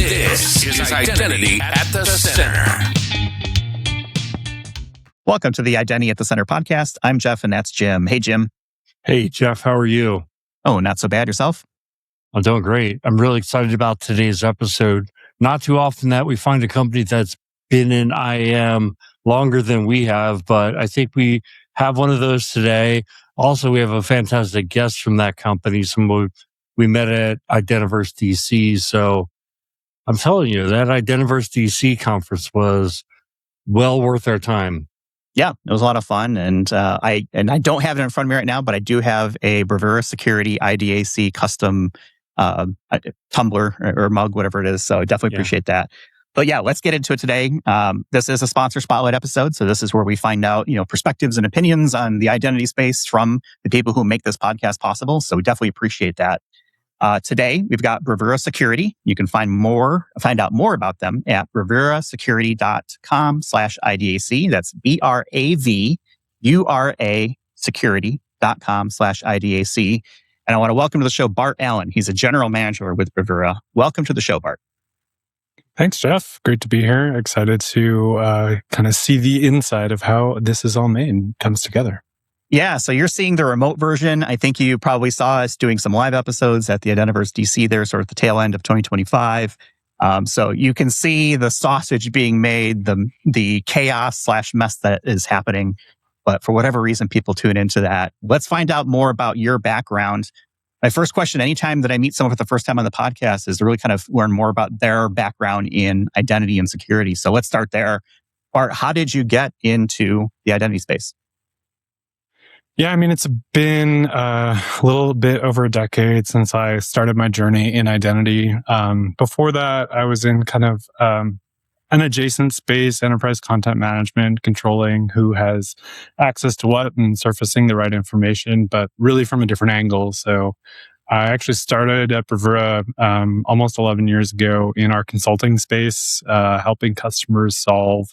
This is Identity at the Center. Welcome to the Identity at the Center podcast. I'm Jeff, and that's Jim. Hey, Jim. Hey, Jeff, how are you? Oh, not so bad. Yourself? I'm doing great. I'm really excited about today's episode. Not too often that we find a company that's been in IAM longer than we have, but I think we have one of those today. Also, we have a fantastic guest from that company, someone we met at Identiverse DC. So I'm telling you, that Identiverse DC conference was well worth our time. Yeah, it was a lot of fun, and I don't have it in front of me right now, but I do have a Bravura Security IDAC custom tumbler or mug, whatever it is. So I definitely appreciate that. But yeah, let's get into it today. This is a sponsor spotlight episode, so this is where we find out, perspectives and opinions on the identity space from the people who make this podcast possible. So we definitely appreciate that. Today, we've got Bravura Security. You can find out more about them at bravurasecurity.com/IDAC. That's BRAVURA security.com/IDAC. And I want to welcome to the show Bart Allan. He's a general manager with Bravura. Welcome to the show, Bart. Thanks, Jeff. Great to be here. Excited to kind of see the inside of how this is all made and comes together. Yeah, so you're seeing the remote version. I think you probably saw us doing some live episodes at the Identiverse DC there, sort of the tail end of 2025. So you can see the sausage being made, the chaos/mess that is happening. But for whatever reason, people tune into that. Let's find out more about your background. My first question, anytime that I meet someone for the first time on the podcast, is to really kind of learn more about their background in identity and security. So let's start there. Bart, how did you get into the identity space? Yeah, I mean, it's been a little bit over a decade since I started my journey in identity. Before that, I was in kind of an adjacent space, enterprise content management, controlling who has access to what and surfacing the right information, but really from a different angle. So I actually started at Bravura almost 11 years ago in our consulting space, helping customers solve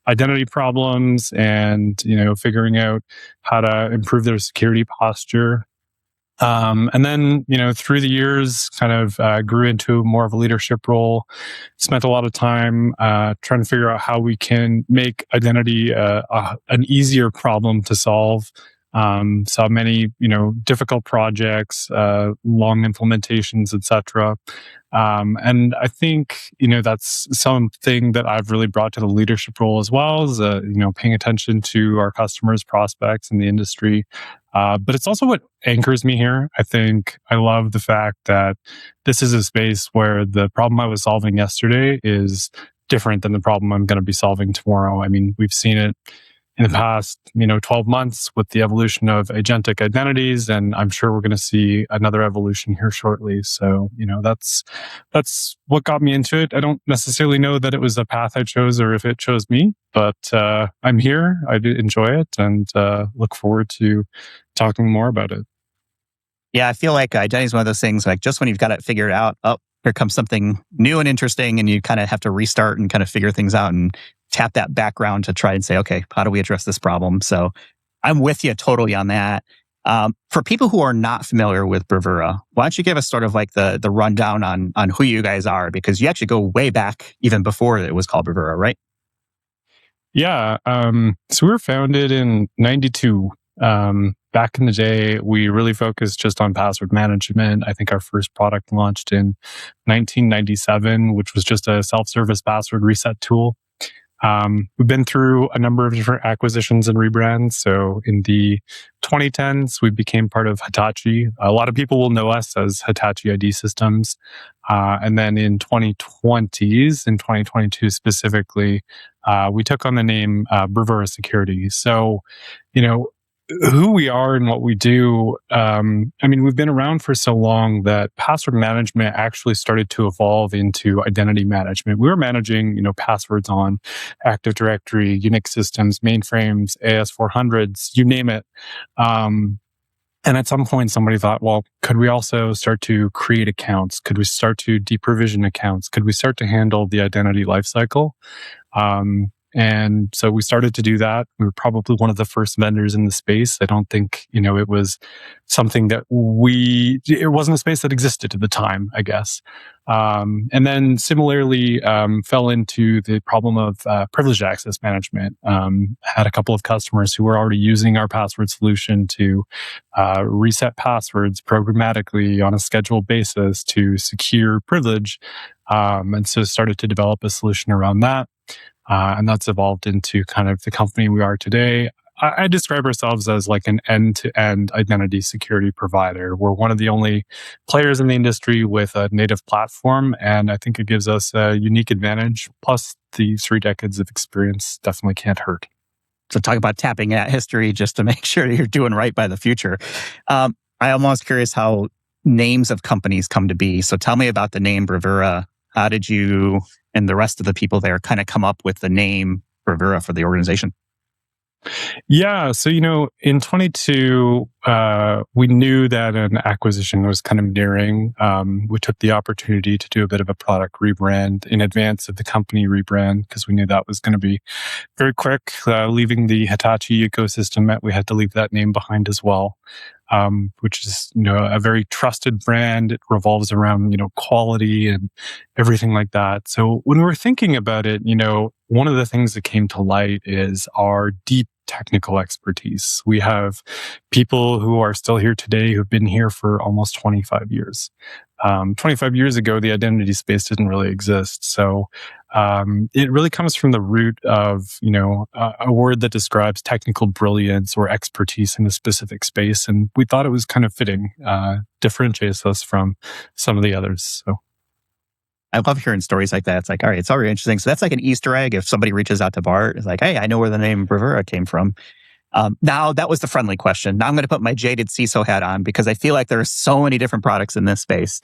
identity problems and, figuring out how to improve their security posture. And then, through the years, kind of grew into more of a leadership role, spent a lot of time trying to figure out how we can make identity an easier problem to solve. Saw many, difficult projects, long implementations, etc. And I think, that's something that I've really brought to the leadership role as well, is, paying attention to our customers, prospects, in the industry. But it's also what anchors me here. I think I love the fact that this is a space where the problem I was solving yesterday is different than the problem I'm going to be solving tomorrow. I mean, we've seen it in the past, 12 months with the evolution of agentic identities, and I'm sure we're going to see another evolution here shortly. So, that's what got me into it. I don't necessarily know that it was a path I chose or if it chose me, but I'm here. I do enjoy it and look forward to talking more about it. Yeah, I feel like identity is one of those things, like just when you've got it figured out, here comes something new and interesting, and you kind of have to restart and kind of figure things out and tap that background to try and say, okay, how do we address this problem? So I'm with you totally on that. For people who are not familiar with Bravura, why don't you give us sort of like the rundown on who you guys are? Because you actually go way back even before it was called Bravura, right? Yeah. So we were founded in 92. Back in the day, we really focused just on password management. I think our first product launched in 1997, which was just a self-service password reset tool. We've been through a number of different acquisitions and rebrands. So in the 2010s, we became part of Hitachi. A lot of people will know us as Hitachi ID Systems. And then in 2020s, in 2022 specifically, we took on the name Bravura Security. So, who we are and what we do, we've been around for so long that password management actually started to evolve into identity management. We were managing, passwords on Active Directory, Unix systems, mainframes, AS400s, you name it. And at some point, somebody thought, well, could we also start to create accounts? Could we start to deprovision accounts? Could we start to handle the identity lifecycle? And so we started to do that. We were probably one of the first vendors in the space. I don't think, it was something that it wasn't a space that existed at the time, I guess. And then similarly, fell into the problem of privileged access management. Had a couple of customers who were already using our password solution to reset passwords programmatically on a scheduled basis to secure privilege. And so started to develop a solution around that. And that's evolved into kind of the company we are today. I describe ourselves as like an end-to-end identity security provider. We're one of the only players in the industry with a native platform, and I think it gives us a unique advantage. Plus, the 3 decades of experience definitely can't hurt. So talk about tapping at history just to make sure that you're doing right by the future. I'm almost curious how names of companies come to be. So tell me about the name Bravura. How did you and the rest of the people there kind of come up with the name Bravura for the organization? Yeah. So, in 22, we knew that an acquisition was kind of nearing. We took the opportunity to do a bit of a product rebrand in advance of the company rebrand because we knew that was going to be very quick. Leaving the Hitachi ecosystem meant we had to leave that name behind as well. Which is, a very trusted brand. It revolves around, quality and everything like that. So when we were thinking about it, one of the things that came to light is our deep technical expertise. We have people who are still here today who've been here for almost 25 years. 25 years ago, the identity space didn't really exist. So it really comes from the root of, a word that describes technical brilliance or expertise in a specific space. And we thought it was kind of fitting, differentiates us from some of the others. So I love hearing stories like that. It's like, all right, it's already interesting. So that's like an Easter egg. If somebody reaches out to Bart, it's like, hey, I know where the name Bravura came from. Now, that was the friendly question. Now I'm going to put my jaded CISO hat on because I feel like there are so many different products in this space.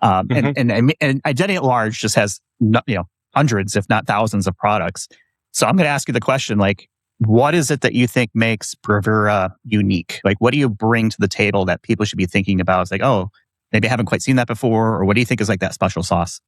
And identity at large just has, hundreds, if not thousands of products. So I'm going to ask you the question, like, what is it that you think makes Bravura unique? Like, what do you bring to the table that people should be thinking about? It's like, oh, maybe I haven't quite seen that before. Or what do you think is like that special sauce?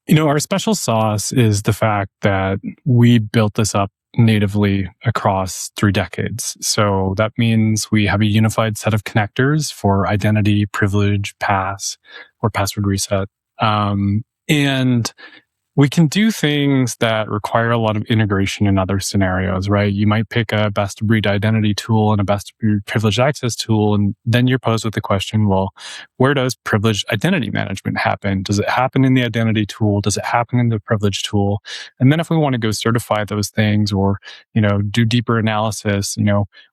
Our special sauce is the fact that we built this up natively across 3 decades. So that means we have a unified set of connectors for identity, privilege, pass, or password reset. And we can do things that require a lot of integration in other scenarios, right? You might pick a best of breed identity tool and a best of breed privileged access tool, and then you're posed with the question, well, where does privileged identity management happen? Does it happen in the identity tool? Does it happen in the privilege tool? And then if we want to go certify those things or, do deeper analysis,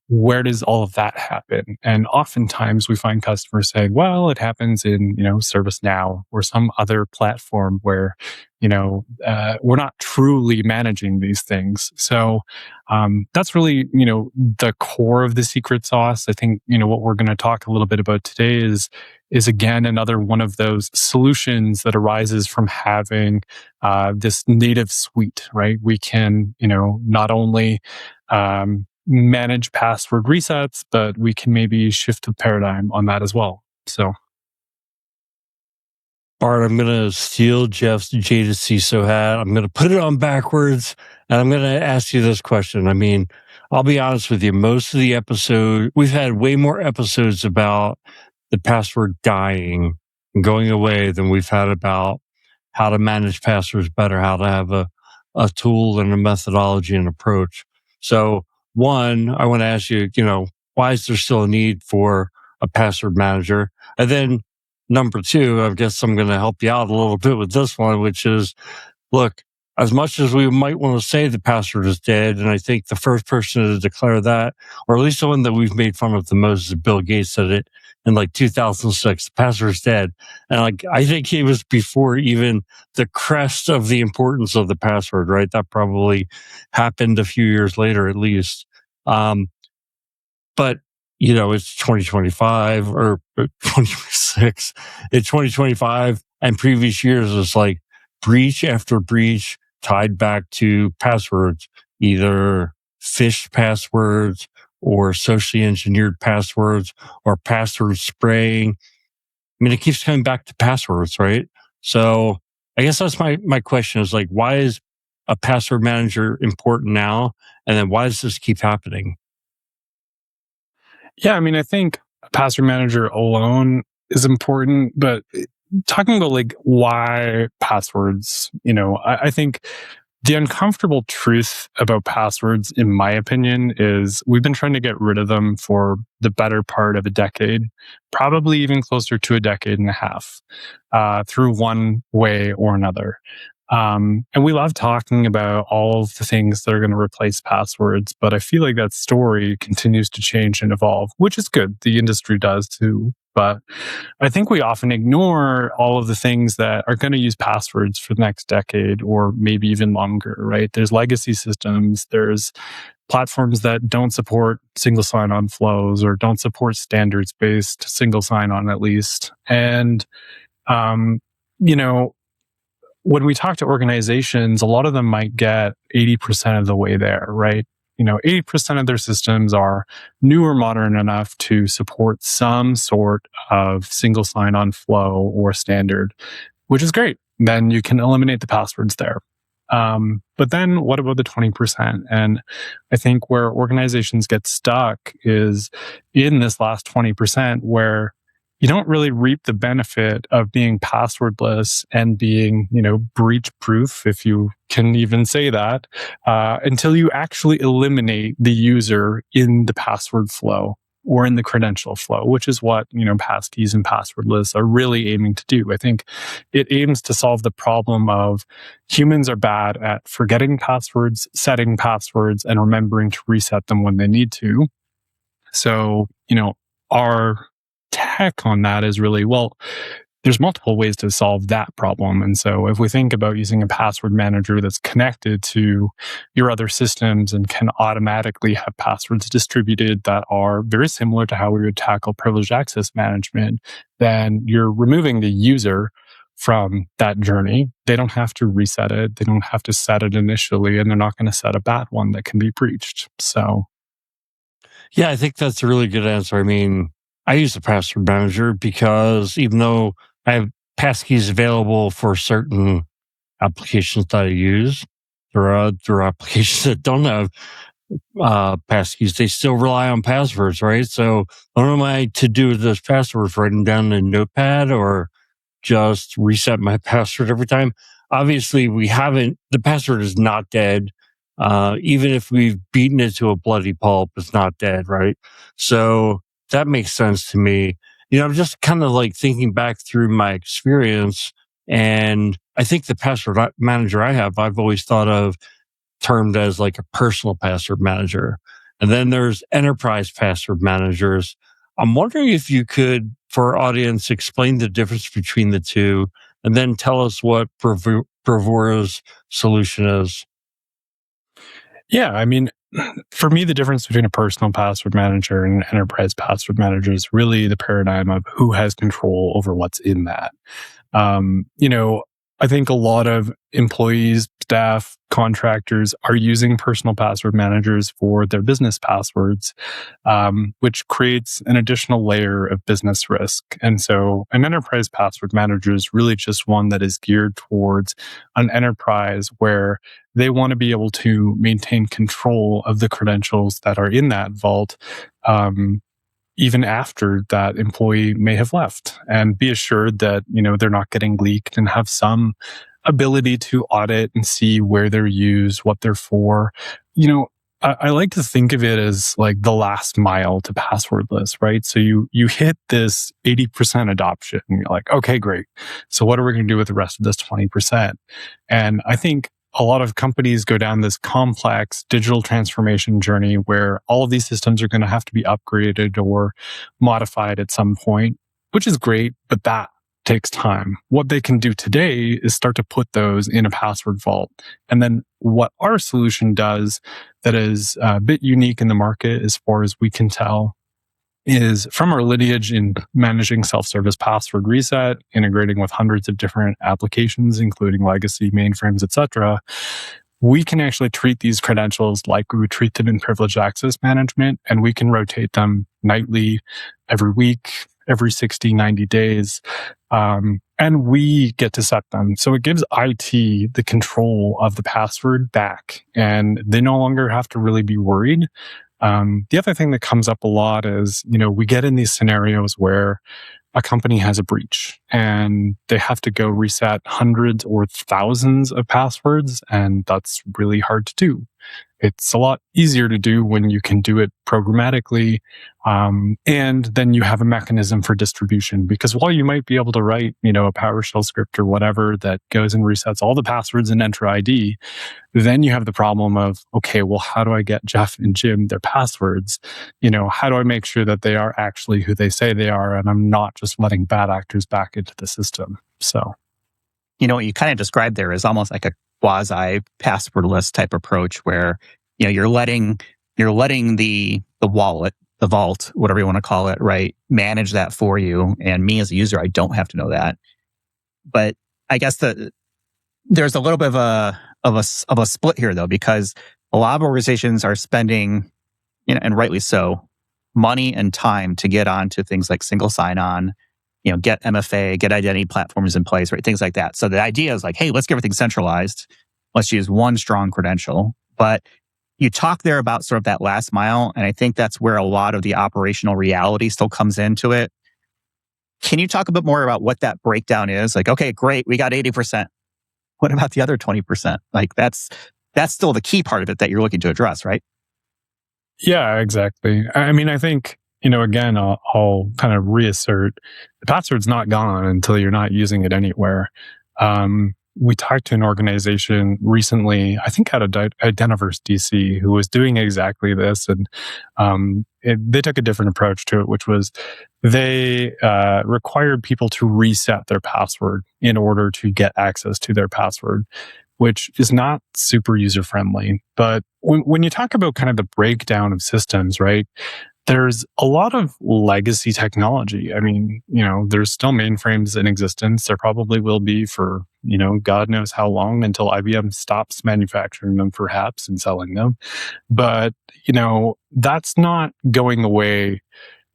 where does all of that happen? And oftentimes we find customers say, well, it happens in, ServiceNow or some other platform where, we're not truly managing these things. So that's really, the core of the secret sauce. I think, what we're going to talk a little bit about today is again, another one of those solutions that arises from having this native suite, right? We can, not only manage password resets, but we can maybe shift the paradigm on that as well. So, Bart, I'm going to steal Jeff's jaded CISO hat. I'm going to put it on backwards, and I'm going to ask you this question. I mean, I'll be honest with you. Most of the episode, we've had way more episodes about the password dying and going away than we've had about how to manage passwords better, how to have a tool and a methodology and approach. So, one, I want to ask you, why is there still a need for a password manager? And then number two, I guess I'm going to help you out a little bit with this one, which is, look, as much as we might want to say the password is dead, and I think the first person to declare that, or at least the one that we've made fun of the most, is Bill Gates said it in 2006, the password's dead. And I think he was before even the crest of the importance of the password, right? That probably happened a few years later, at least. But it's 2025 or 2026. It's 2025, and previous years is like breach after breach tied back to passwords, either phished passwords or socially engineered passwords or password spraying. I mean, it keeps coming back to passwords, right? So I guess that's my question is like, why is a password manager important now? And then why does this keep happening? Yeah, I mean, I think a password manager alone is important, but talking about like why passwords, I think the uncomfortable truth about passwords, in my opinion, is we've been trying to get rid of them for the better part of a decade, probably even closer to a decade and a half, through one way or another. And we love talking about all of the things that are going to replace passwords, but I feel like that story continues to change and evolve, which is good. The industry does too. But I think we often ignore all of the things that are going to use passwords for the next decade or maybe even longer, right? There's legacy systems. There's platforms that don't support single sign-on flows or don't support standards-based single sign-on at least. And, when we talk to organizations, a lot of them might get 80% of the way there, right? 80% of their systems are new or modern enough to support some sort of single sign-on flow or standard, which is great. Then you can eliminate the passwords there. But then what about the 20%? And I think where organizations get stuck is in this last 20% where you don't really reap the benefit of being passwordless and being, breach proof, if you can even say that, until you actually eliminate the user in the password flow or in the credential flow, which is what, passkeys and passwordless are really aiming to do. I think it aims to solve the problem of humans are bad at forgetting passwords, setting passwords, and remembering to reset them when they need to. So, our tech on that is really, there's multiple ways to solve that problem. And so if we think about using a password manager that's connected to your other systems and can automatically have passwords distributed that are very similar to how we would tackle privileged access management, then you're removing the user from that journey. They don't have to reset it. They don't have to set it initially, and they're not going to set a bad one that can be breached. So, yeah, I think that's a really good answer. I mean, I use a password manager because even though I have passkeys available for certain applications that I use, there are applications that don't have passkeys. They still rely on passwords, right? So what am I to do with those passwords? Write them down in a notepad or just reset my password every time? Obviously, the password is not dead. Even if we've beaten it to a bloody pulp, it's not dead, right? So that makes sense to me. I'm just kind of like thinking back through my experience, and I think the password manager I've always thought of termed as like a personal password manager. And then there's enterprise password managers. I'm wondering if you could, for our audience, explain the difference between the two, and then tell us what Bravura's solution is. Yeah, I mean, for me, the difference between a personal password manager and an enterprise password manager is really the paradigm of who has control over what's in that. I think a lot of employees, staff, contractors are using personal password managers for their business passwords, which creates an additional layer of business risk. And so an enterprise password manager is really just one that is geared towards an enterprise where they want to be able to maintain control of the credentials that are in that vault, even after that employee may have left, and be assured that, they're not getting leaked and have some ability to audit and see where they're used, what they're for. I like to think of it as like the last mile to passwordless, right? So you hit this 80% adoption and you're like, okay, great. So what are we going to do with the rest of this 20%? And I think a lot of companies go down this complex digital transformation journey where all of these systems are going to have to be upgraded or modified at some point, which is great, but that takes time. What they can do today is start to put those in a password vault. And then what our solution does that is a bit unique in the market as far as we can tell is from our lineage in managing self-service password reset, integrating with hundreds of different applications, including legacy mainframes, etc. We can actually treat these credentials like we would treat them in privileged access management, and we can rotate them nightly, every week, every 60, 90 days. And we get to set them. So it gives IT the control of the password back, and they no longer have to really be worried. The other thing that comes up a lot is, we get in these scenarios where a company has a breach and they have to go reset hundreds or thousands of passwords, and that's really hard to do. It's a lot easier to do when you can do it programmatically. And then you have a mechanism for distribution, because while you might be able to write, a PowerShell script or whatever that goes and resets all the passwords and Enter ID, then you have the problem of, okay, well, how do I get Jeff and Jim their passwords? How do I make sure that they are actually who they say they are, and I'm not just letting bad actors back into the system? So, what you kind of described there is almost like a quasi passwordless type approach, where you're letting the wallet, the vault, whatever you want to call it, right, manage that for you. And me as a user, I don't have to know that. But I guess there's a little bit of a split here, though, because a lot of organizations are spending, and rightly so, money and time to get onto things like single sign-on, get MFA, get identity platforms in place, right? Things like that. So the idea is like, hey, let's get everything centralized. Let's use one strong credential. But you talk there about sort of that last mile, and I think that's where a lot of the operational reality still comes into it. Can you talk a bit more about what that breakdown is? Like, okay, great, we got 80%. What about the other 20%? Like, that's still the key part of it that you're looking to address, right? Yeah, exactly. I mean, I think, again, I'll kind of reassert, the password's not gone until you're not using it anywhere. We talked to an organization recently, I think out of Identiverse DC, who was doing exactly this. And they took a different approach to it, which was they required people to reset their password in order to get access to their password, which is not super user-friendly. But when you talk about kind of the breakdown of systems, right, there's a lot of legacy technology. I mean, there's still mainframes in existence. There probably will be for, God knows how long, until IBM stops manufacturing them, perhaps, and selling them. But, that's not going away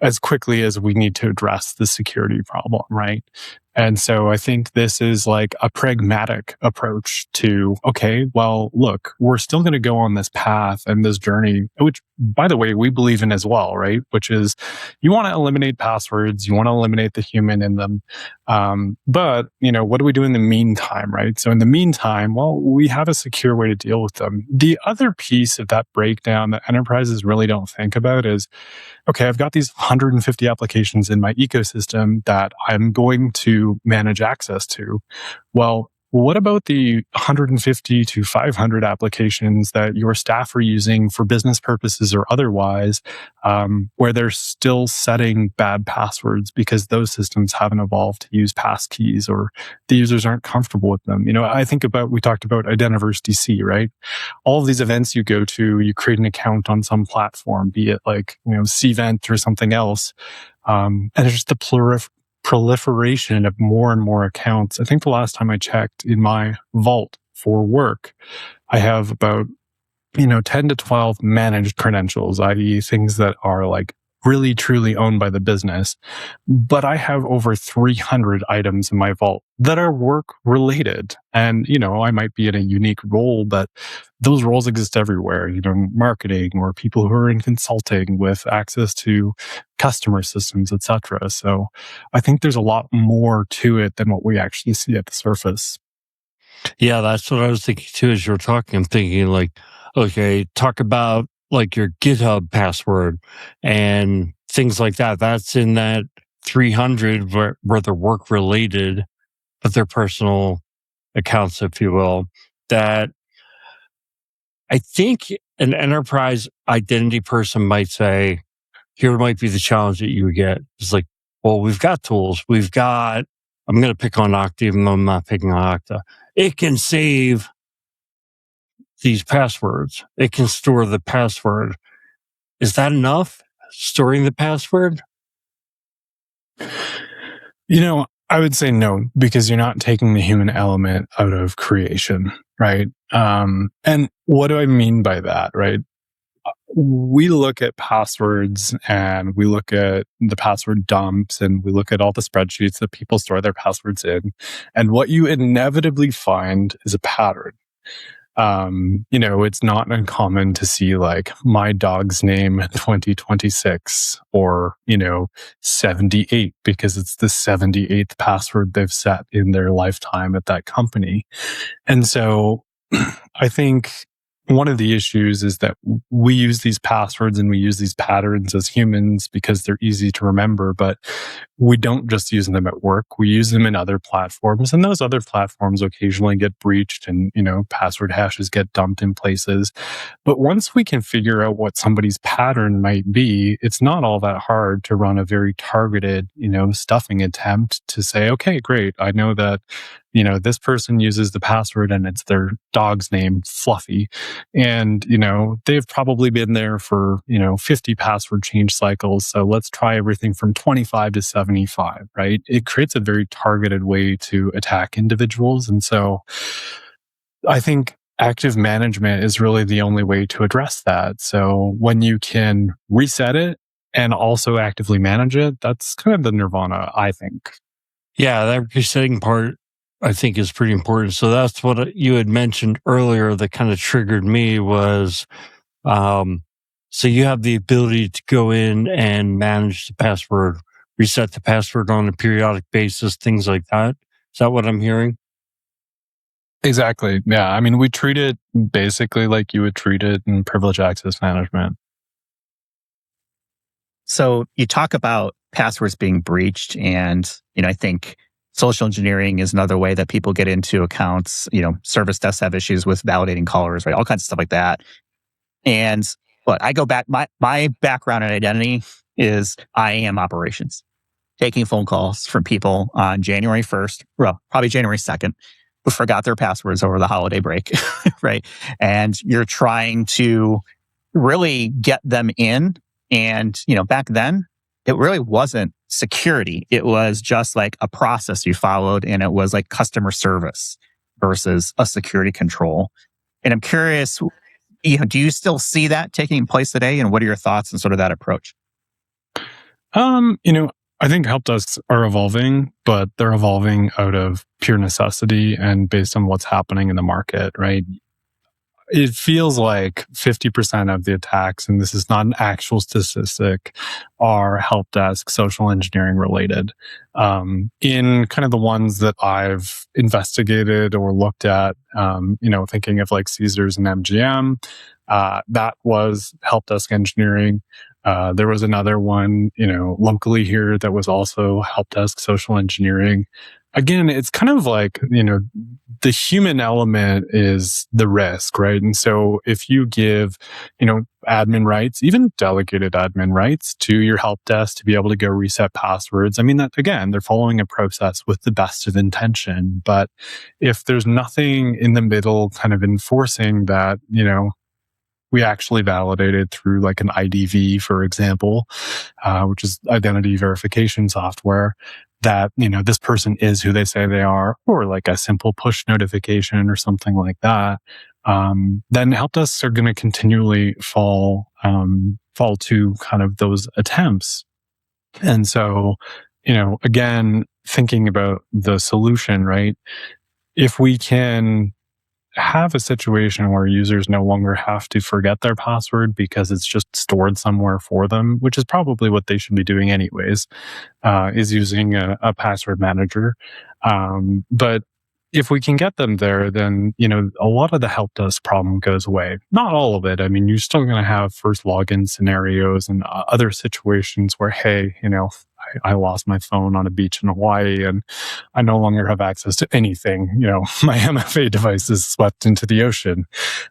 as quickly as we need to address the security problem, right? And so I think this is like a pragmatic approach to, okay, well, look, we're still going to go on this path and this journey, which, by the way, we believe in as well, right? Which is, you want to eliminate passwords, you want to eliminate the human in them. But, what do we do in the meantime, right? So in the meantime, well, we have a secure way to deal with them. The other piece of that breakdown that enterprises really don't think about is, okay, I've got these 150 applications in my ecosystem that I'm going to manage access to. Well, what about the 150 to 500 applications that your staff are using for business purposes or otherwise, where they're still setting bad passwords because those systems haven't evolved to use passkeys, or the users aren't comfortable with them? I think we talked about Identiverse DC, right? All of these events you go to, you create an account on some platform, be it like, Cvent or something else. And there's just the proliferation of more and more accounts. I think the last time I checked in my vault for work, I have about 10 to 12 managed credentials, i.e. things that are like really truly owned by the business. But I have over 300 items in my vault that are work related. And, I might be in a unique role, but those roles exist everywhere, marketing or people who are in consulting with access to customer systems, etc. So I think there's a lot more to it than what we actually see at the surface. Yeah, that's what I was thinking too as you were talking. I'm thinking like, okay, talk about like your GitHub password and things like that. That's in that 300 where they're work related, but they're personal accounts, if you will, that I think an enterprise identity person might say, here might be the challenge that you would get. It's like, well, we've got tools. I'm going to pick on Okta, even though I'm not picking on Okta. It can save these passwords. It can store the password. Is that enough? Storing the password? I would say no, because you're not taking the human element out of creation, right? And what do I mean by that, right? we look at passwords and we look at the password dumps and we look at all the spreadsheets that people store their passwords in. And what you inevitably find is a pattern. It's not uncommon to see like my dog's name 2026 or, 78 because it's the 78th password they've set in their lifetime at that company. And so I think one of the issues is that we use these passwords and we use these patterns as humans because they're easy to remember, but we don't just use them at work. We use them in other platforms, and those other platforms occasionally get breached and, password hashes get dumped in places. But once we can figure out what somebody's pattern might be, it's not all that hard to run a very targeted, stuffing attempt to say, okay, great. I know that this person uses the password and it's their dog's name, Fluffy. And, they've probably been there for, 50 password change cycles. So let's try everything from 25 to 75, right? It creates a very targeted way to attack individuals. And so I think active management is really the only way to address that. So when you can reset it and also actively manage it, that's kind of the nirvana, I think. Yeah, that resetting part I think is pretty important. So that's what you had mentioned earlier that kind of triggered me was, so you have the ability to go in and manage the password, reset the password on a periodic basis, things like that. Is that what I'm hearing? Exactly. Yeah. I mean, we treat it basically like you would treat it in privileged access management. So you talk about passwords being breached, and I think social engineering is another way that people get into accounts. Service desks have issues with validating callers, right? All kinds of stuff like that. But I go back, my background in identity is IAM operations, taking phone calls from people on January 1st, well, probably January 2nd, who forgot their passwords over the holiday break, right? And you're trying to really get them in. And, back then, it really wasn't security. It was just like a process you followed, and it was like customer service versus a security control. And I'm curious, do you still see that taking place today? And what are your thoughts on sort of that approach? I think help desks are evolving, but they're evolving out of pure necessity and based on what's happening in the market, right? It feels like 50% of the attacks, and this is not an actual statistic, are help desk social engineering related. In kind of the ones that I've investigated or looked at, thinking of like Caesars and MGM, that was help desk engineering. There was another one, locally here that was also help desk social engineering. Again, it's kind of like, the human element is the risk, right? And so if you give, admin rights, even delegated admin rights to your help desk to be able to go reset passwords, I mean, that again, they're following a process with the best of intention. But if there's nothing in the middle kind of enforcing that, we actually validated through like an IDV, for example, which is identity verification software, that, this person is who they say they are, or like a simple push notification or something like that, then help desks are going to continually fall to kind of those attempts. And so, again, thinking about the solution, right? If we can have a situation where users no longer have to forget their password because it's just stored somewhere for them, which is probably what they should be doing anyways, is using a password manager. But if we can get them there, then, a lot of the help desk problem goes away. Not all of it. I mean, you're still going to have first login scenarios and other situations where, hey, I lost my phone on a beach in Hawaii and I no longer have access to anything. My MFA device is swept into the ocean.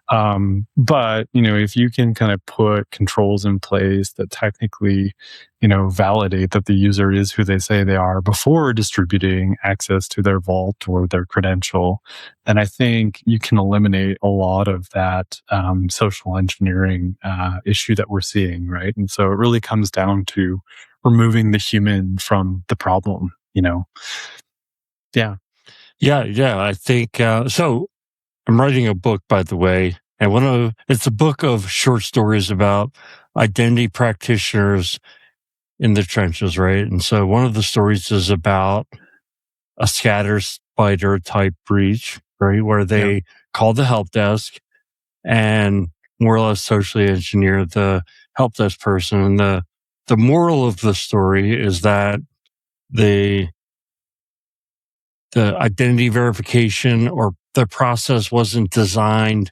But, if you can kind of put controls in place that technically, validate that the user is who they say they are before distributing access to their vault or their credential, then I think you can eliminate a lot of that social engineering issue that we're seeing, right? And so it really comes down to removing the human from the problem, Yeah. Yeah. I think so. I'm writing a book, by the way, And it's a book of short stories about identity practitioners in the trenches, right? And so one of the stories is about a scatter spider type breach, right? Where they call the help desk and more or less socially engineer the help desk person. And the moral of the story is that the identity verification or the process wasn't designed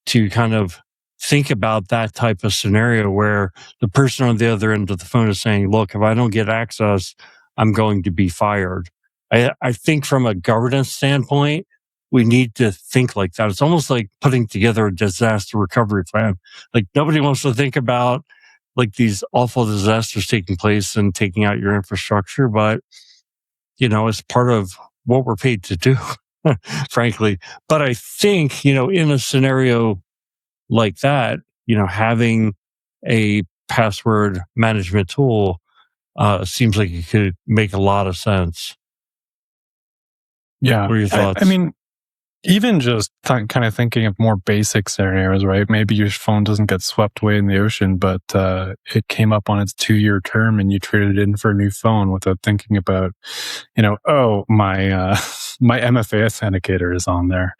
to kind of think about that type of scenario where the person on the other end of the phone is saying, look, if I don't get access, I'm going to be fired. I think from a governance standpoint, we need to think like that. It's almost like putting together a disaster recovery plan. Like nobody wants to think about like these awful disasters taking place and taking out your infrastructure, but it's part of what we're paid to do, frankly. But I think, in a scenario like that, having a password management tool seems like it could make a lot of sense. Yeah. What are your thoughts? I mean, even just kind of thinking of more basic scenarios, right? Maybe your phone doesn't get swept away in the ocean, but it came up on its 2-year term and you traded it in for a new phone without thinking about, my my MFA authenticator is on there,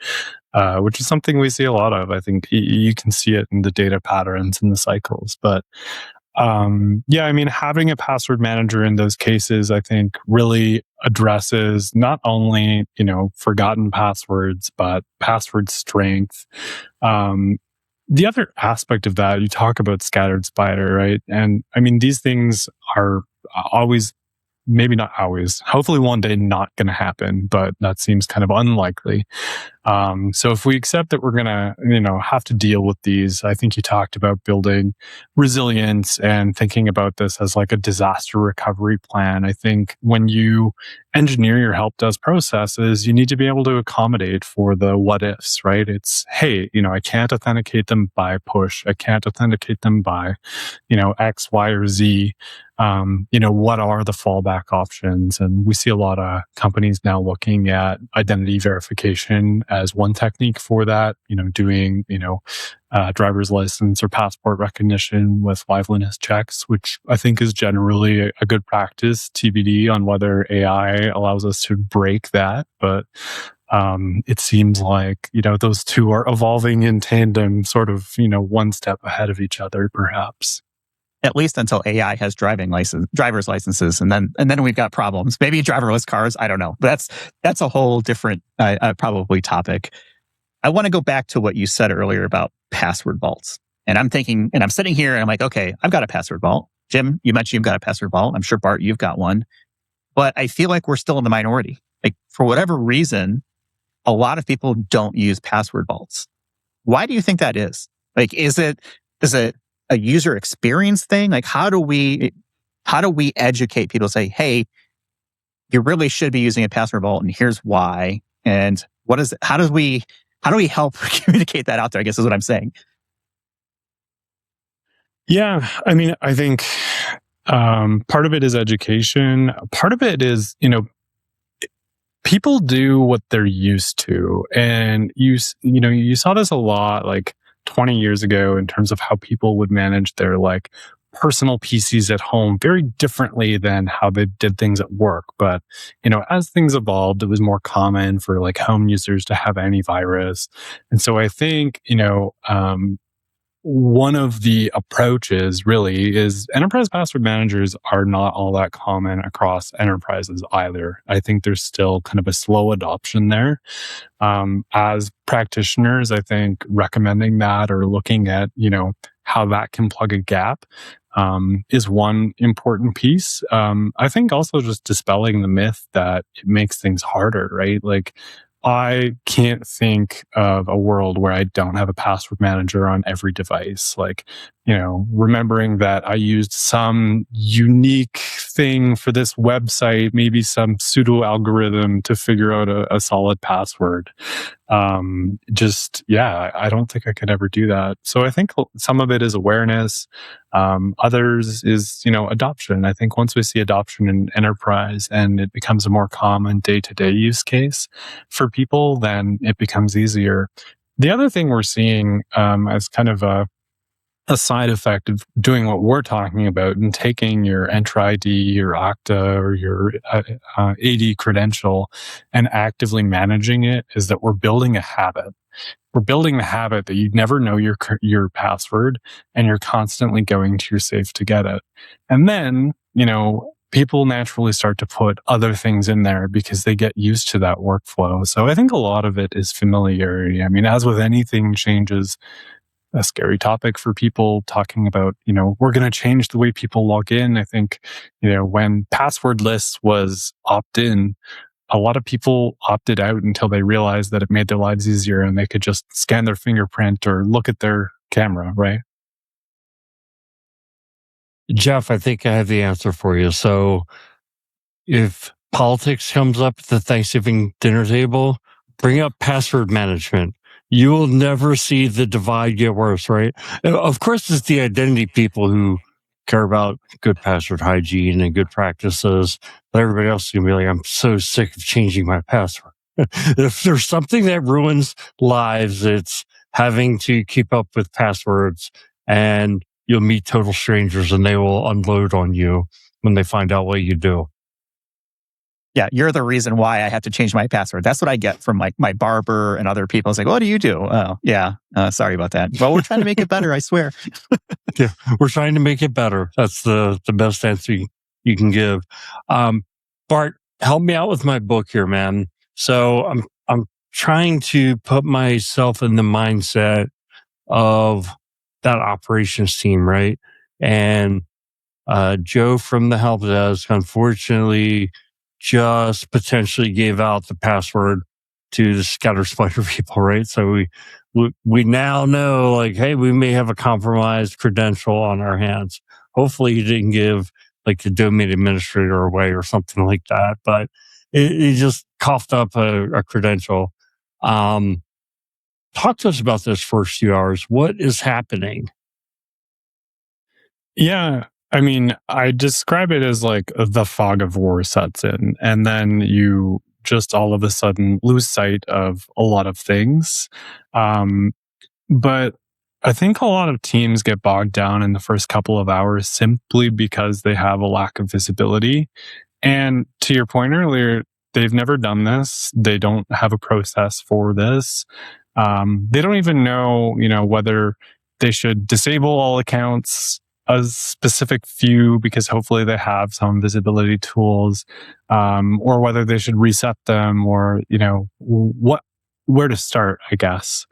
which is something we see a lot of. I think you can see it in the data patterns and the cycles. But having a password manager in those cases, I think really addresses not only, forgotten passwords, but password strength. The other aspect of that, you talk about scattered spider, right? And I mean, these things are always, maybe not always, hopefully one day not going to happen, but that seems kind of unlikely. So if we accept that we're going to, have to deal with these, I think you talked about building resilience and thinking about this as like a disaster recovery plan. I think when you engineer your help desk processes, you need to be able to accommodate for the what ifs, right? It's, hey, I can't authenticate them by push. I can't authenticate them by, X, Y, or Z. What are the fallback options? And we see a lot of companies now looking at identity verification as one technique for that, doing, driver's license or passport recognition with liveness checks, which I think is generally a good practice, TBD on whether AI allows us to break that. But it seems like, those two are evolving in tandem, sort of, one step ahead of each other, perhaps. At least until AI has driver's licenses, and then we've got problems. Maybe driverless cars. I don't know. But that's a whole different probably topic. I want to go back to what you said earlier about password vaults. And I'm thinking, and I'm sitting here and I'm like, okay, I've got a password vault. Jim, you mentioned you've got a password vault. I'm sure Bart, you've got one. But I feel like we're still in the minority. Like for whatever reason, a lot of people don't use password vaults. Why do you think that is? Like, is it a user experience thing? Like, how do we educate people? Say, hey, you really should be using a password vault, and here's why. And how do we help communicate that out there? I guess is what I'm saying. Yeah, I mean, I think part of it is education. Part of it is, people do what they're used to, and you saw this a lot, like 20 years ago, in terms of how people would manage their like personal PCs at home very differently than how they did things at work. But, as things evolved, it was more common for like home users to have antivirus. And so I think, one of the approaches really is enterprise password managers are not all that common across enterprises either. I think there's still kind of a slow adoption there. As practitioners, I think recommending that or looking at, how that can plug a gap is one important piece. I think also just dispelling the myth that it makes things harder, right? Like, I can't think of a world where I don't have a password manager on every device. Like, remembering that I used some unique thing for this website, maybe some pseudo algorithm to figure out a solid password. I don't think I could ever do that. So I think some of it is awareness. Others is, adoption. I think once we see adoption in enterprise and it becomes a more common day-to-day use case for people, then it becomes easier. The other thing we're seeing as kind of a side effect of doing what we're talking about and taking your Entra ID, your Okta, or your AD credential and actively managing it is that we're building a habit. We're building the habit that you never know your password and you're constantly going to your safe to get it. And then, people naturally start to put other things in there because they get used to that workflow. So I think a lot of it is familiarity. I mean, as with anything changes, a scary topic for people talking about, we're going to change the way people log in. I think, when passwordless was opt-in, a lot of people opted out until they realized that it made their lives easier and they could just scan their fingerprint or look at their camera, right? Jeff, I think I have the answer for you. So if politics comes up at the Thanksgiving dinner table, bring up password management. You will never see the divide get worse, right? Of course, it's the identity people who care about good password hygiene and good practices, but everybody else is going to be like, I'm so sick of changing my password. If there's something that ruins lives, it's having to keep up with passwords, and you'll meet total strangers and they will unload on you when they find out what you do. Yeah, you're the reason why I have to change my password. That's what I get from my barber and other people. It's like, what do you do? Oh, yeah, sorry about that. Well, we're trying to make it better, I swear. Yeah, we're trying to make it better. That's the best answer you can give. Bart, help me out with my book here, man. So I'm trying to put myself in the mindset of that operations team, right? And Joe from the help desk, unfortunately, just potentially gave out the password to the scatter spider people, right? So we now know, like, hey, we may have a compromised credential on our hands. Hopefully, he didn't give like the domain administrator away or something like that, but he just coughed up a credential. Talk to us about this first few hours. What is happening? Yeah. I mean, I describe it as like the fog of war sets in, and then you just all of a sudden lose sight of a lot of things. But I think a lot of teams get bogged down in the first couple of hours simply because they have a lack of visibility. And to your point earlier, they've never done this. They don't have a process for this. They don't even know, whether they should disable all accounts, a specific few, because hopefully they have some visibility tools, or whether they should reset them, or where to start, I guess.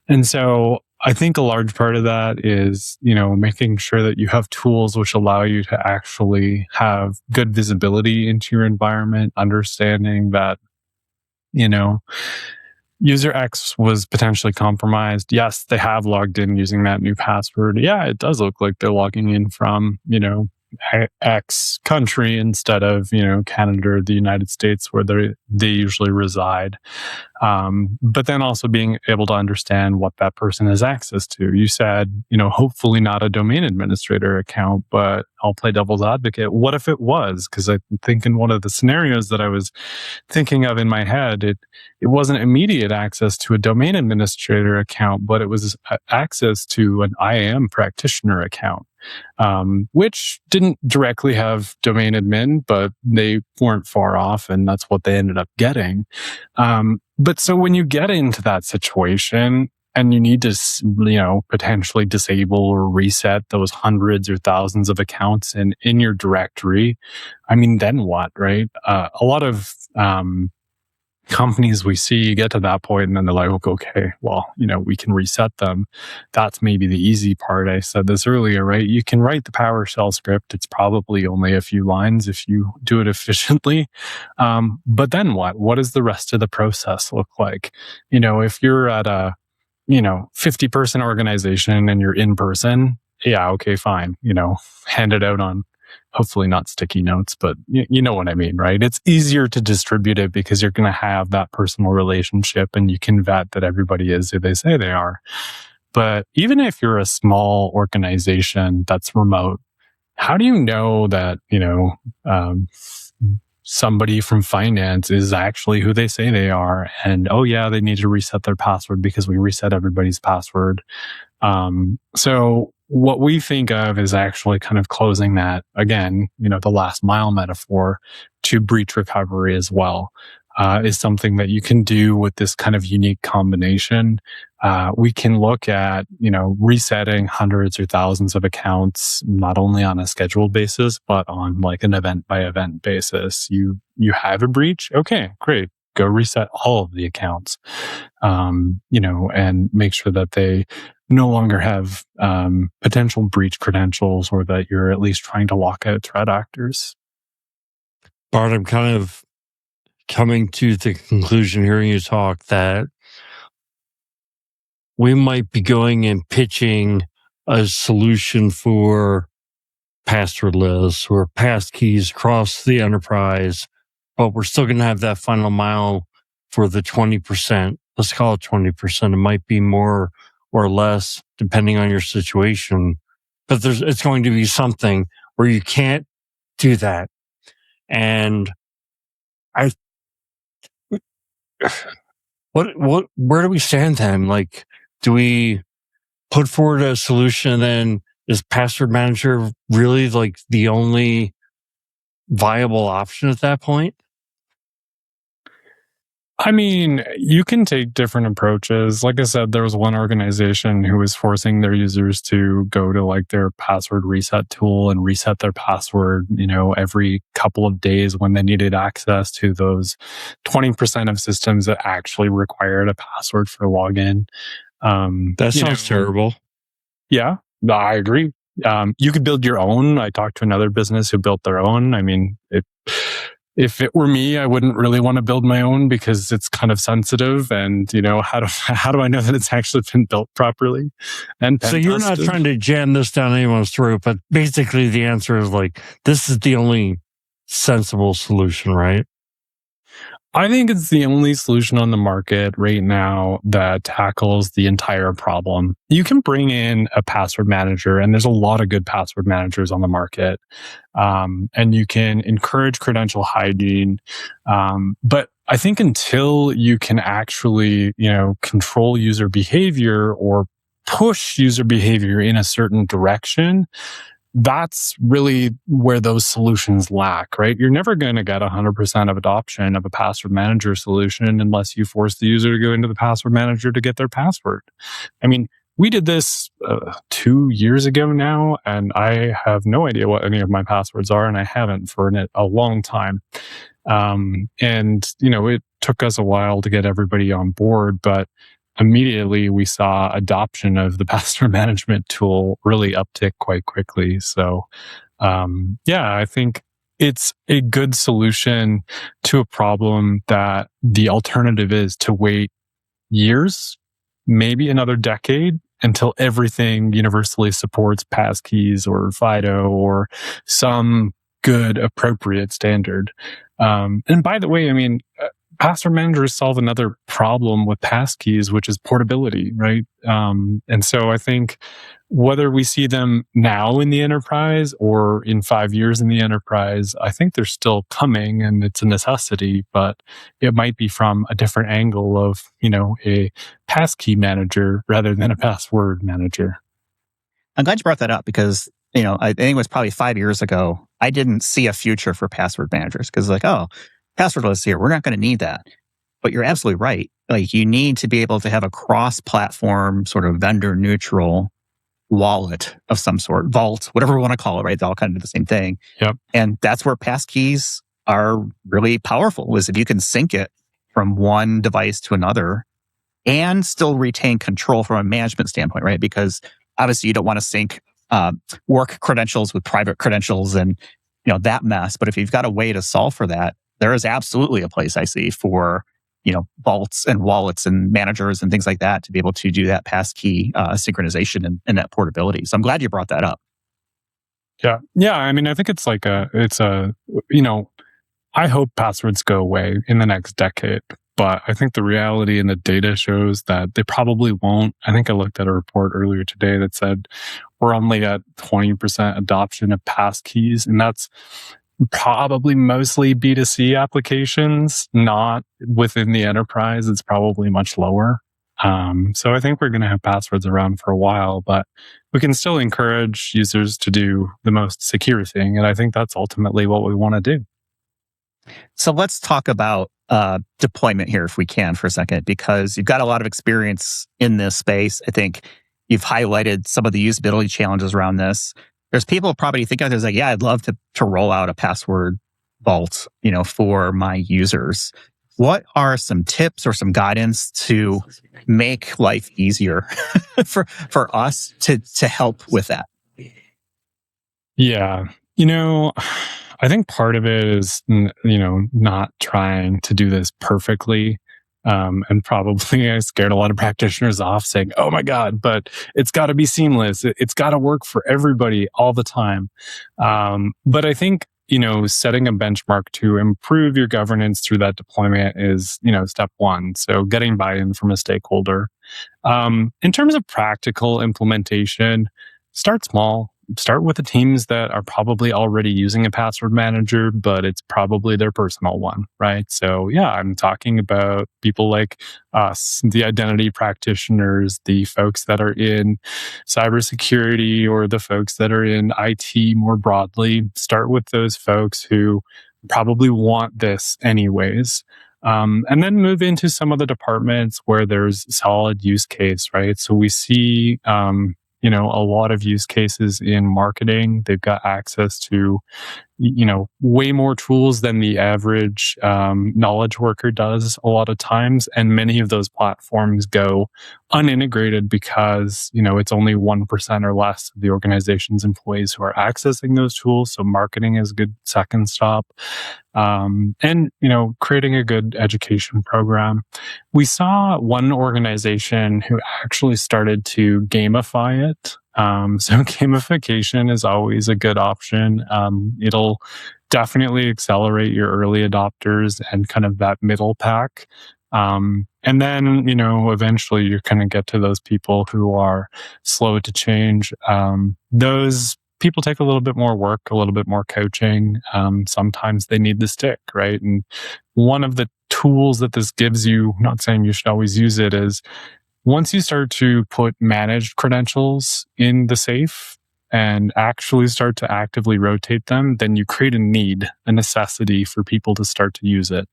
And so I think a large part of that is, making sure that you have tools which allow you to actually have good visibility into your environment, understanding that, user X was potentially compromised. Yes, they have logged in using that new password. Yeah, it does look like they're logging in from, X country instead of, Canada or the United States where they usually reside. But then also being able to understand what that person has access to. You said, hopefully not a domain administrator account, but I'll play devil's advocate. What if it was? Because I think in one of the scenarios that I was thinking of in my head, it wasn't immediate access to a domain administrator account, but it was access to an IAM practitioner account. Which didn't directly have domain admin, but they weren't far off, and that's what they ended up getting. But so when you get into that situation and you need to, potentially disable or reset those hundreds or thousands of accounts in your directory, I mean, then what, right? A lot of companies we see get to that point and then they're like, okay, well, we can reset them. That's maybe the easy part. I said this earlier, right? You can write the PowerShell script. It's probably only a few lines if you do it efficiently. But then what? What does the rest of the process look like? If you're at a, 50-person organization and you're in person, yeah, okay, fine. Hand it out on hopefully not sticky notes, but you know what I mean, right? It's easier to distribute it because you're going to have that personal relationship and you can vet that everybody is who they say they are. But even if you're a small organization that's remote, how do you know that, somebody from finance is actually who they say they are. And, oh yeah, they need to reset their password because we reset everybody's password. So what we think of is actually kind of closing that, again, the last mile metaphor to breach recovery as well, is something that you can do with this kind of unique combination. We can look at, resetting hundreds or thousands of accounts, not only on a scheduled basis, but on like an event by event basis. You have a breach. Okay, great. Go reset all of the accounts, and make sure that they no longer have potential breach credentials, or that you're at least trying to lock out threat actors. Bart, I'm kind of coming to the conclusion hearing you talk that we might be going and pitching a solution for passwordless or passkeys across the enterprise, but we're still going to have that final mile for the 20%. Let's call it 20%. It might be more or less depending on your situation, but it's going to be something where you can't do that. And where do we stand then? Like, do we put forward a solution, then is password manager really like the only viable option at that point? I mean, you can take different approaches. Like I said, there was one organization who was forcing their users to go to like their password reset tool and reset their password, every couple of days when they needed access to those 20% of systems that actually required a password for login. That sounds terrible. Yeah, I agree. You could build your own. I talked to another business who built their own. I mean, if it were me, I wouldn't really want to build my own because it's kind of sensitive, and how do I know that it's actually been built properly? And so you're not trying to jam this down anyone's throat, but basically the answer is like, this is the only sensible solution, right? I think it's the only solution on the market right now that tackles the entire problem. You can bring in a password manager, and there's a lot of good password managers on the market. And you can encourage credential hygiene. But I think until you can actually, control user behavior or push user behavior in a certain direction, that's really where those solutions lack, right? You're never going to get 100% of adoption of a password manager solution unless you force the user to go into the password manager to get their password. I mean, we did this 2 years ago now, and I have no idea what any of my passwords are, and I haven't for a long time. It took us a while to get everybody on board, but immediately we saw adoption of the password management tool really uptick quite quickly. So, I think it's a good solution to a problem that the alternative is to wait years, maybe another decade, until everything universally supports passkeys or FIDO or some good appropriate standard. And by the way, I mean, password managers solve another problem with passkeys, which is portability, right? And so I think whether we see them now in the enterprise or in 5 years in the enterprise, I think they're still coming, and it's a necessity, but it might be from a different angle of, a passkey manager rather than a password manager. I'm glad you brought that up because, I think it was probably 5 years ago, I didn't see a future for password managers because passwordless here, we're not going to need that. But you're absolutely right. Like, you need to be able to have a cross-platform sort of vendor-neutral wallet of some sort, vault, whatever we want to call it, right? They all kind of do the same thing. Yep. And that's where passkeys are really powerful, is if you can sync it from one device to another and still retain control from a management standpoint, right? Because obviously you don't want to sync work credentials with private credentials and that mess. But if you've got a way to solve for that, there is absolutely a place I see for vaults and wallets and managers and things like that to be able to do that passkey synchronization and that portability. So I'm glad you brought that up. Yeah. I mean, I think I hope passwords go away in the next decade, but I think the reality and the data shows that they probably won't. I think I looked at a report earlier today that said we're only at 20% adoption of passkeys, and that's probably mostly B2C applications, not within the enterprise. It's probably much lower. So I think we're going to have passwords around for a while, but we can still encourage users to do the most secure thing. And I think that's ultimately what we want to do. So let's talk about deployment here, if we can, for a second, because you've got a lot of experience in this space. I think you've highlighted some of the usability challenges around this. There's people probably thinking, there's like, yeah, I'd love to roll out a password vault, for my users. What are some tips or some guidance to make life easier for us to help with that? Yeah. I think part of it is, not trying to do this perfectly. And probably I scared a lot of practitioners off saying, oh my God, but it's got to be seamless. It's got to work for everybody all the time. But I think, setting a benchmark to improve your governance through that deployment is, step one. So getting buy-in from a stakeholder. In terms of practical implementation, start small. Start with the teams that are probably already using a password manager, but it's probably their personal one, right? So yeah, I'm talking about people like us, the identity practitioners, the folks that are in cybersecurity, or the folks that are in IT more broadly. Start with those folks who probably want this anyways. And then move into some of the departments where there's solid use case, right? So we see, a lot of use cases in marketing. They've got access to, way more tools than the average knowledge worker does a lot of times. And many of those platforms go unintegrated because, it's only 1% or less of the organization's employees who are accessing those tools. So marketing is a good second stop. And, creating a good education program. We saw one organization who actually started to gamify it. So gamification is always a good option. It'll definitely accelerate your early adopters and kind of that middle pack. And then, eventually you're going to get to those people who are slow to change. Those people take a little bit more work, a little bit more coaching. Sometimes they need the stick, right? And one of the tools that this gives you, not saying you should always use it, is once you start to put managed credentials in the safe and actually start to actively rotate them, then you create a necessity for people to start to use it.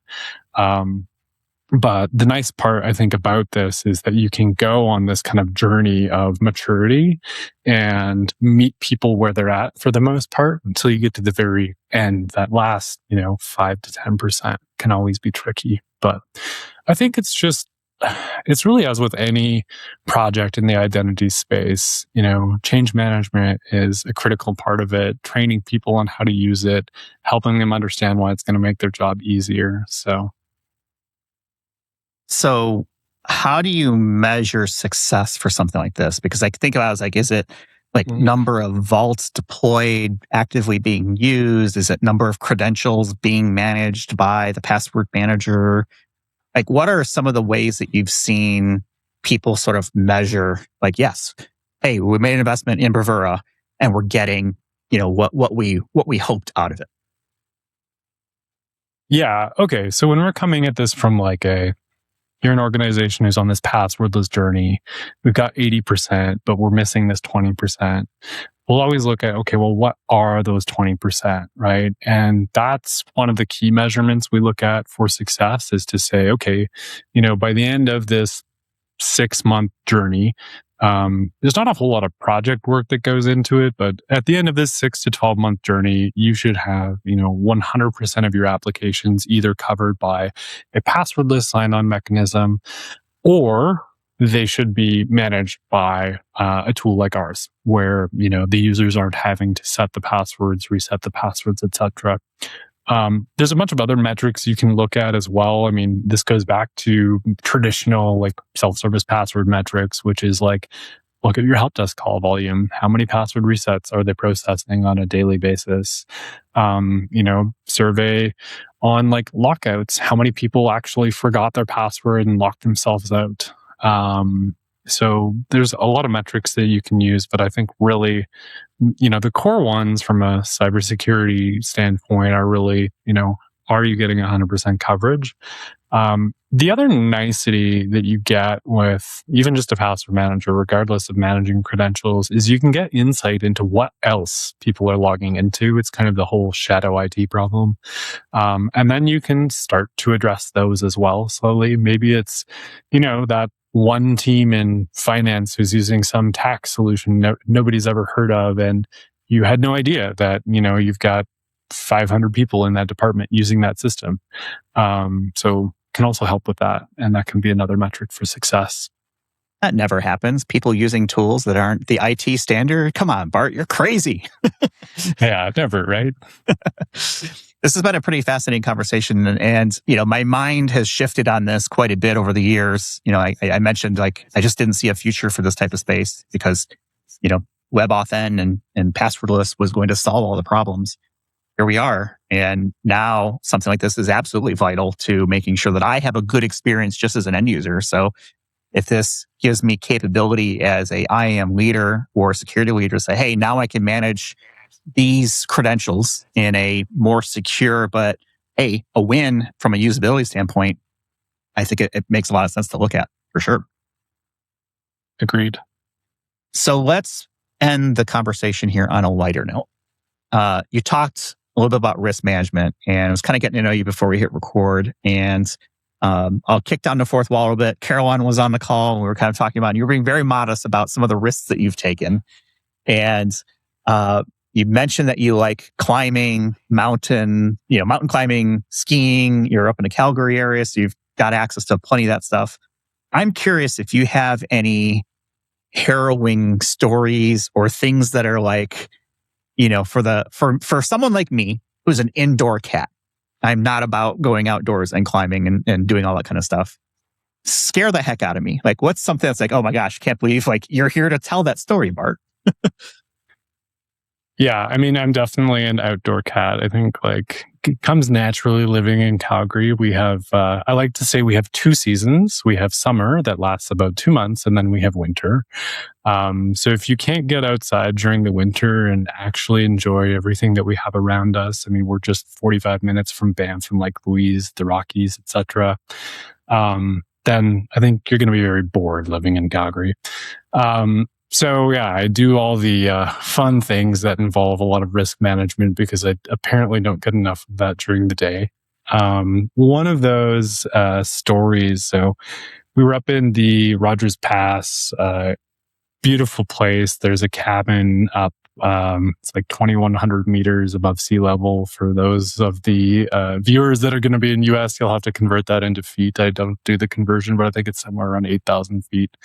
But the nice part, I think, about this is that you can go on this kind of journey of maturity and meet people where they're at for the most part until you get to the very end. That last, 5 to 10% can always be tricky. But I think it's really as with any project in the identity space, change management is a critical part of it, training people on how to use it, helping them understand why it's going to make their job easier. So how do you measure success for something like this? Because I think about it as like, is it like number of vaults deployed, actively being used? Is it number of credentials being managed by the password manager? Like, what are some of the ways that you've seen people sort of measure, like, yes, hey, we made an investment in Bravura and we're getting, what we hoped out of it? Yeah. Okay. So when we're coming at this from you're an organization who's on this passwordless journey. We've got 80%, but we're missing this 20%. We'll always look at, okay, well, what are those 20%, right? And that's one of the key measurements we look at for success, is to say, okay, by the end of this 6-month journey, there's not a whole lot of project work that goes into it, but at the end of this 6 to 12 month journey, you should have, 100% of your applications either covered by a passwordless sign-on mechanism, or they should be managed by a tool like ours, where, the users aren't having to set the passwords, reset the passwords, etc. There's a bunch of other metrics you can look at as well. I mean, this goes back to traditional self-service password metrics, which is look at your help desk call volume. How many password resets are they processing on a daily basis? Survey on lockouts. How many people actually forgot their password and locked themselves out? So there's a lot of metrics that you can use, but I think really, the core ones from a cybersecurity standpoint are really, are you getting 100% coverage? The other nicety that you get with even just a password manager, regardless of managing credentials, is you can get insight into what else people are logging into. It's kind of the whole shadow IT problem. And then you can start to address those as well slowly. Maybe it's, that one team in finance who's using some tax solution nobody's ever heard of, and you had no idea that, you've got 500 people in that department using that system. So can also help with that. And that can be another metric for success. That never happens. People using tools that aren't the IT standard. Come on, Bart, you're crazy. Yeah, never, right? This has been a pretty fascinating conversation. And my mind has shifted on this quite a bit over the years. I mentioned, I just didn't see a future for this type of space because, WebAuthn and passwordless was going to solve all the problems. Here we are. And now something like this is absolutely vital to making sure that I have a good experience just as an end user. So if this gives me capability as a IAM leader or security leader to say, hey, now I can manage these credentials in a more secure, but a win from a usability standpoint, I think it makes a lot of sense to look at for sure. Agreed. So let's end the conversation here on a lighter note. You talked a little bit about risk management, and I was kind of getting to know you before we hit record. And I'll kick down the fourth wall a little bit. Caroline was on the call, and we were kind of talking about, you were being very modest about some of the risks that you've taken. And you mentioned that you like climbing, mountain climbing, skiing. You're up in the Calgary area, so you've got access to plenty of that stuff. I'm curious if you have any harrowing stories or things that are like, for someone like me who's an indoor cat. I'm not about going outdoors and climbing and doing all that kind of stuff. Scare the heck out of me. Like, what's something that's like, oh my gosh, can't believe you're here to tell that story, Bart. Yeah, I'm definitely an outdoor cat. I think it comes naturally living in Calgary. We have, I like to say we have 2 seasons. We have summer that lasts about 2 months, and then we have winter. So if you can't get outside during the winter and actually enjoy everything that we have around us, we're just 45 minutes from Banff and Lake Louise, the Rockies, etc. Then I think you're going to be very bored living in Calgary. So yeah, I do all the fun things that involve a lot of risk management because I apparently don't get enough of that during the day. One of those stories, so we were up in the Rogers Pass, beautiful place. There's a cabin up, it's like 2,100 meters above sea level. For those of the viewers that are going to be in US, you'll have to convert that into feet. I don't do the conversion, but I think it's somewhere around 8,000 feet.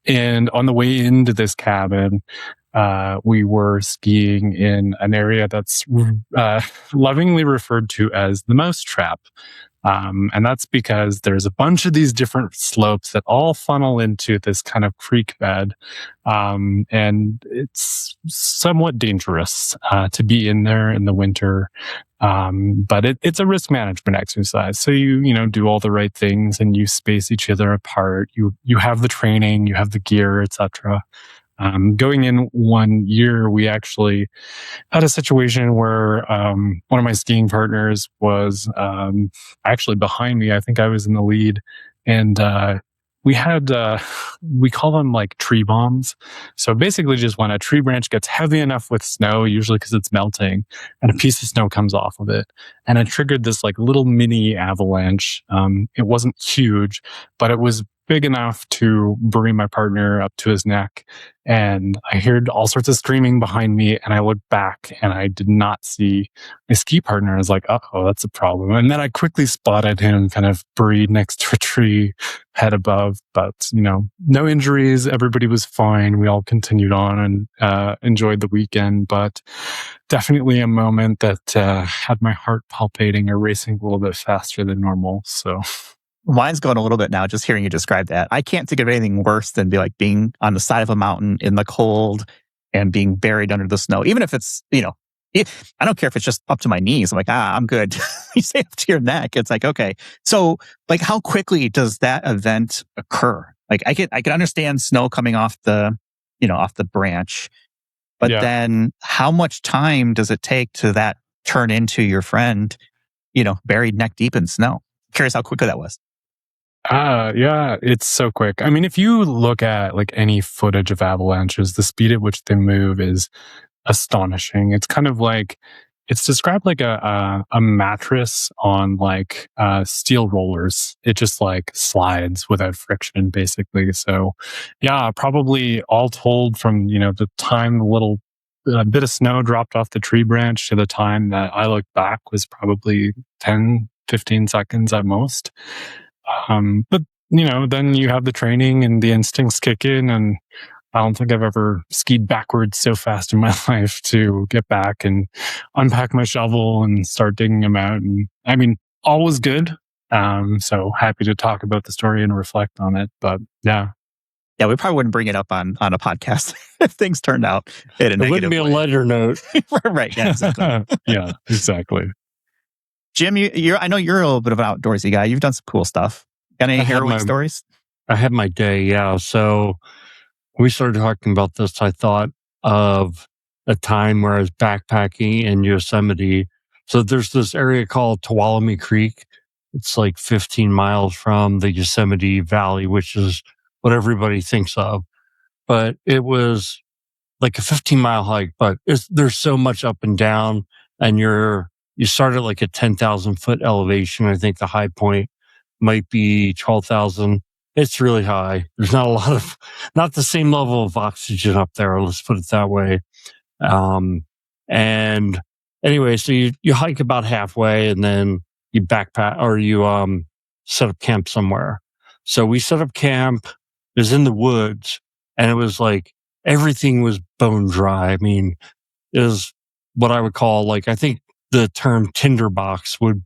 And on the way into this cabin, we were skiing in an area that's lovingly referred to as the mousetrap. And that's because there's a bunch of these different slopes that all funnel into this kind of creek bed. And it's somewhat dangerous to be in there in the winter. But it's a risk management exercise. So you do all the right things and you space each other apart. You have the training, you have the gear, etc. Going in one year, we actually had a situation where one of my skiing partners was actually behind me. I think I was in the lead, and we had we call them like tree bombs. So basically, just when a tree branch gets heavy enough with snow, usually because it's melting, and a piece of snow comes off of it, and it triggered this like little mini avalanche. It wasn't huge, but it was big enough to bury my partner up to his neck. And I heard all sorts of screaming behind me, and I looked back and I did not see my ski partner. I was like, uh-oh, that's a problem. And then I quickly spotted him kind of buried next to a tree, head above, but no injuries. Everybody was fine. We all continued on and enjoyed the weekend, but definitely a moment that had my heart palpitating or racing a little bit faster than normal. So mine's going a little bit now, just hearing you describe that. I can't think of anything worse than being on the side of a mountain in the cold and being buried under the snow. Even if it's, I don't care if it's just up to my knees. I'm like, I'm good. You say up to your neck. It's like, okay. So how quickly does that event occur? Like I can understand snow coming off the branch, but then how much time does it take to that turn into your friend, buried neck deep in snow? Curious how quickly that was. Yeah, it's so quick. I mean, if you look at like any footage of avalanches, the speed at which they move is astonishing. It's kind of like it's described like a mattress on like steel rollers. It just like slides without friction, basically. So, yeah, probably all told from the time the little bit of snow dropped off the tree branch to the time that I looked back was probably 10, 15 seconds at most. But then you have the training and the instincts kick in, and I don't think I've ever skied backwards so fast in my life to get back and unpack my shovel and start digging them out. And I mean, all was good. So happy to talk about the story and reflect on it. But yeah. Yeah, we probably wouldn't bring it up on a podcast if things turned out in a negative way. It wouldn't be a lighter note. Right, yeah, exactly. Yeah, exactly. Jim, I know you're a little bit of an outdoorsy guy. You've done some cool stuff. Got any harrowing stories? I had my day, yeah. So we started talking about this. I thought of a time where I was backpacking in Yosemite. So there's this area called Tuolumne Creek. It's like 15 miles from the Yosemite Valley, which is what everybody thinks of. But it was like a 15-mile hike, but there's so much up and down, and you start at like a 10,000 foot elevation. I think the high point might be 12,000. It's really high. There's not the same level of oxygen up there. Let's put it that way. And anyway, so you hike about halfway and then you backpack or you set up camp somewhere. So we set up camp. It was in the woods, and it was like everything was bone dry. I mean, it was what I would call like, I think the term tinderbox would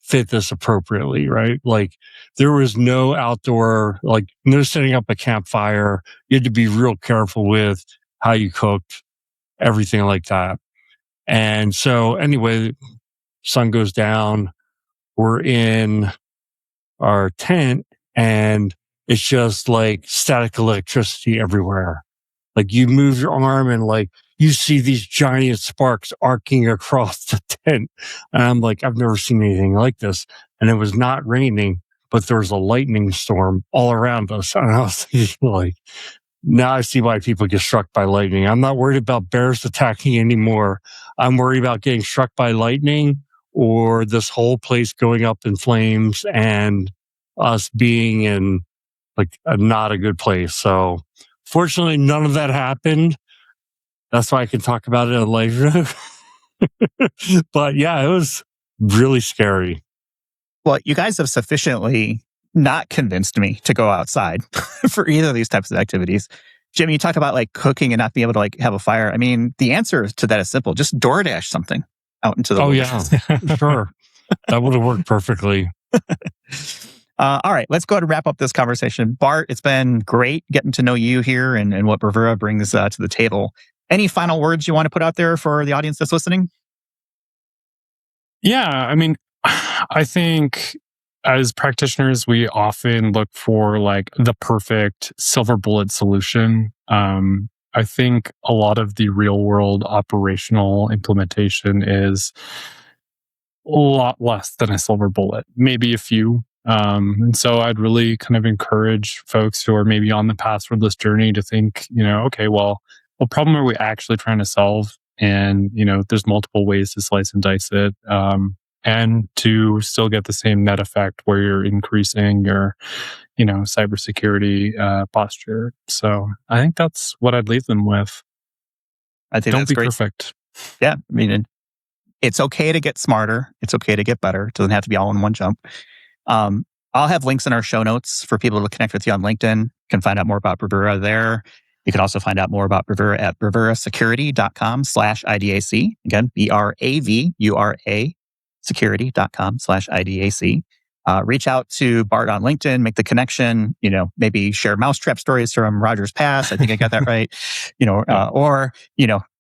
fit this appropriately, right? Like there was no outdoor, like no setting up a campfire. You had to be real careful with how you cooked, everything like that. And so anyway, sun goes down. We're in our tent and it's just like static electricity everywhere. Like you move your arm and like you see these giant sparks arcing across the tent. And I'm like, I've never seen anything like this. And it was not raining, but there was a lightning storm all around us. And I was thinking like, now I see why people get struck by lightning. I'm not worried about bears attacking anymore. I'm worried about getting struck by lightning or this whole place going up in flames and us being in like not a good place. So fortunately, none of that happened. That's why I can talk about it later. But yeah, it was really scary. Well, you guys have sufficiently not convinced me to go outside for either of these types of activities. Jim, you talk about like cooking and not being able to like have a fire. I mean, the answer to that is simple. Just DoorDash something out into the woods. Yeah, sure. That would have worked perfectly. All right, let's go ahead and wrap up this conversation. Bart, it's been great getting to know you here and what Bravura brings to the table. Any final words you want to put out there for the audience that's listening? Yeah, I mean, I think as practitioners, we often look for like the perfect silver bullet solution. I think a lot of the real world operational implementation is a lot less than a silver bullet, maybe a few. And so I'd really kind of encourage folks who are maybe on the passwordless journey to think, okay, well, what problem are we actually trying to solve? And, there's multiple ways to slice and dice it. And to still get the same net effect where you're increasing your, cybersecurity posture. So I think that's what I'd leave them with. I think Don't that's be great. Perfect. Yeah, I mean, it's okay to get smarter. It's okay to get better. It doesn't have to be all in one jump. I'll have links in our show notes for people to connect with you on LinkedIn. You can find out more about Bravura there. You can also find out more about Bravura at bravurasecurity.com/IDAC. Again, BRAVURA security.com/IDAC. Reach out to Bart on LinkedIn, make the connection, maybe share mousetrap stories from Rogers Pass. I think I got that right. Or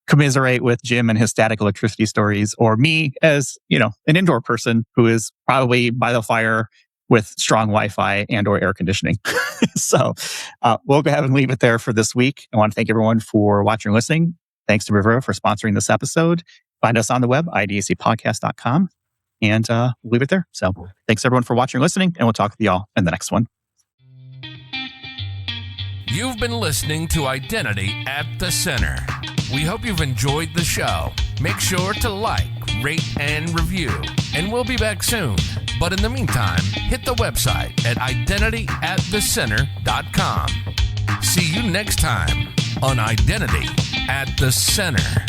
commiserate with Jim and his static electricity stories, or me as, an indoor person who is probably by the fire, with strong Wi-Fi and or air conditioning. So we'll go ahead and leave it there for this week. I want to thank everyone for watching and listening. Thanks to Bravura for sponsoring this episode. Find us on the web, idacpodcast.com, and we'll leave it there. So thanks everyone for watching and listening, and we'll talk with you all in the next one. You've been listening to Identity at the Center. We hope you've enjoyed the show. Make sure to like, rate, and review. And we'll be back soon. But in the meantime, hit the website at identityatthecenter.com. See you next time on Identity at the Center.